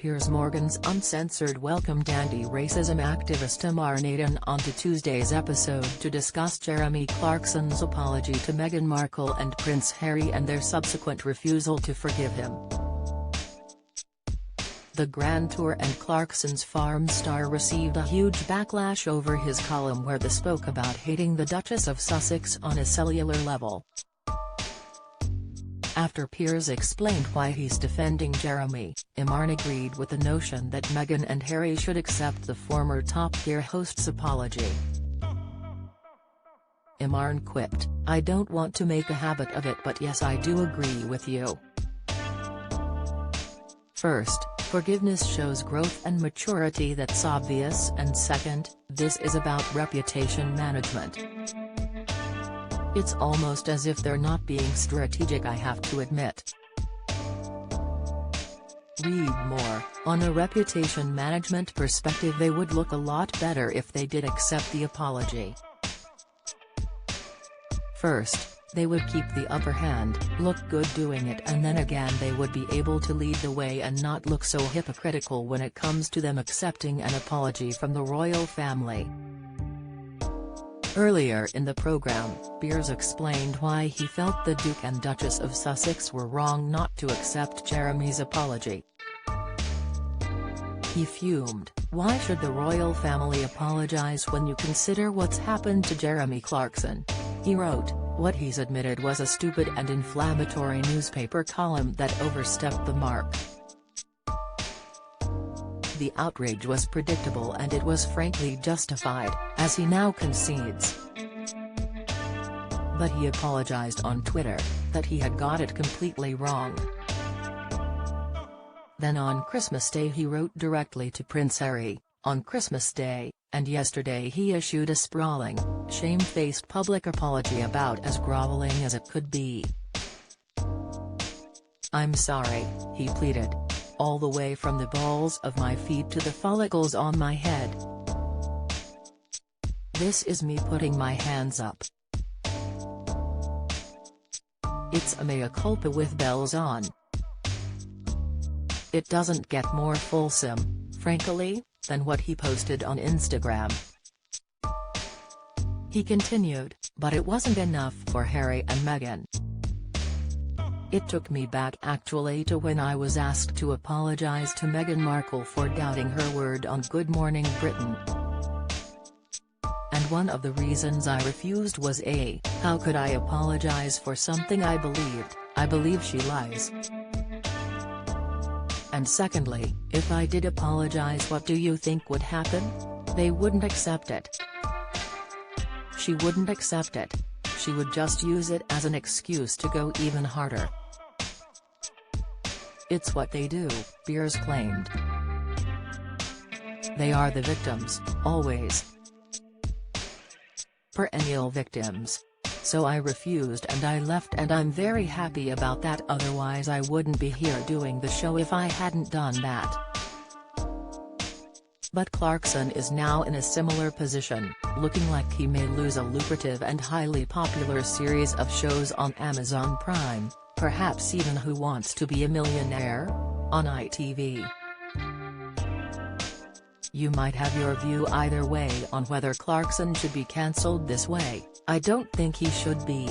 Piers Morgan's uncensored welcomed anti-racism activist Meghan onto Tuesday's episode to discuss Jeremy Clarkson's apology to Meghan Markle and Prince Harry and their subsequent refusal to forgive him. The Grand Tour and Clarkson's Farm star received a huge backlash over his column where they spoke about hating the Duchess of Sussex on a cellular level. After Piers explained why he's defending Jeremy, Meghan agreed with the notion that Meghan and Harry should accept the former Top Gear host's apology. Meghan quipped, "I don't want to make a habit of it, but yes, I do agree with you. First, forgiveness shows growth and maturity that's obvious, and second, this is about reputation management. It's almost as if they're not being strategic, I have to admit." Read more. On a reputation management perspective, they would look a lot better if they did accept the apology. First, they would keep the upper hand, look good doing it, and then again they would be able to lead the way and not look so hypocritical when it comes to them accepting an apology from the royal family. Earlier in the program, Piers explained why he felt the Duke and Duchess of Sussex were wrong not to accept Jeremy's apology. He fumed, "Why should the royal family apologise when you consider what's happened to Jeremy Clarkson?" He wrote, "What he's admitted was a stupid and inflammatory newspaper column that overstepped the mark. The outrage was predictable and it was frankly justified, as he now concedes. But he apologized on Twitter, that he had got it completely wrong." Then on Christmas Day he wrote directly to Prince Harry, on Christmas Day, and yesterday he issued a sprawling, shamefaced public apology about as groveling as it could be. "I'm sorry," he pleaded. "All the way from the balls of my feet to the follicles on my head. This is me putting my hands up. It's a mea culpa with bells on." It doesn't get more fulsome, frankly, than what he posted on Instagram. He continued, "But it wasn't enough for Harry and Meghan. It took me back actually to when I was asked to apologise to Meghan Markle for doubting her word on Good Morning Britain. And one of the reasons I refused was how could I apologise for something I believed? I believe she lies. And secondly, if I did apologise, what do you think would happen? They wouldn't accept it. She wouldn't accept it. She would just use it as an excuse to go even harder. It's what they do," Piers claimed. "They are the victims, always. Perennial victims. So I refused and I left, and I'm very happy about that, otherwise I wouldn't be here doing the show if I hadn't done that." But Clarkson is now in a similar position, looking like he may lose a lucrative and highly popular series of shows on Amazon Prime, perhaps even Who Wants to Be a Millionaire? On ITV. You might have your view either way on whether Clarkson should be cancelled this way. "I don't think he should be.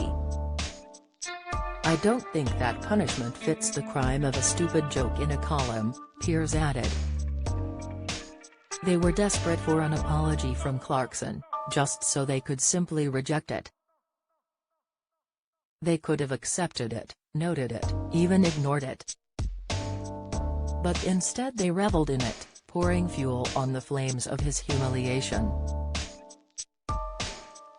I don't think that punishment fits the crime of a stupid joke in a column," Piers added. They were desperate for an apology from Clarkson, just so they could simply reject it. They could have accepted it, noted it, even ignored it. But instead they reveled in it, pouring fuel on the flames of his humiliation.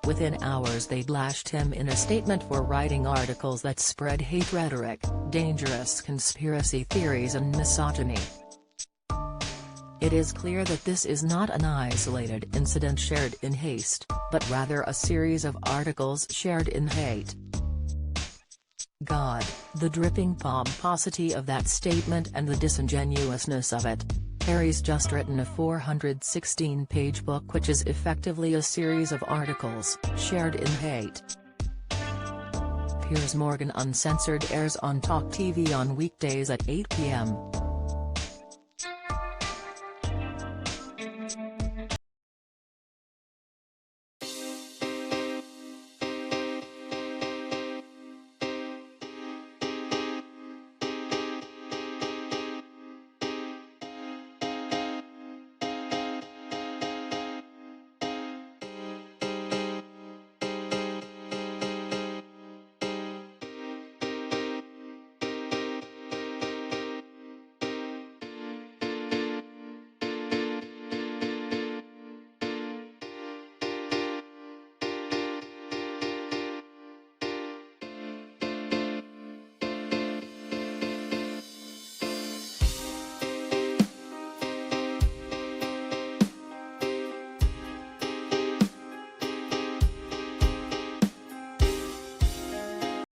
Within hours they lashed him in a statement for writing articles that spread hate rhetoric, dangerous conspiracy theories and misogyny. It is clear that this is not an isolated incident shared in haste, but rather a series of articles shared in hate. God, the dripping pomposity of that statement and the disingenuousness of it. Harry's just written a 416-page book which is effectively a series of articles shared in hate. Piers Morgan Uncensored airs on Talk TV on weekdays at 8 p.m.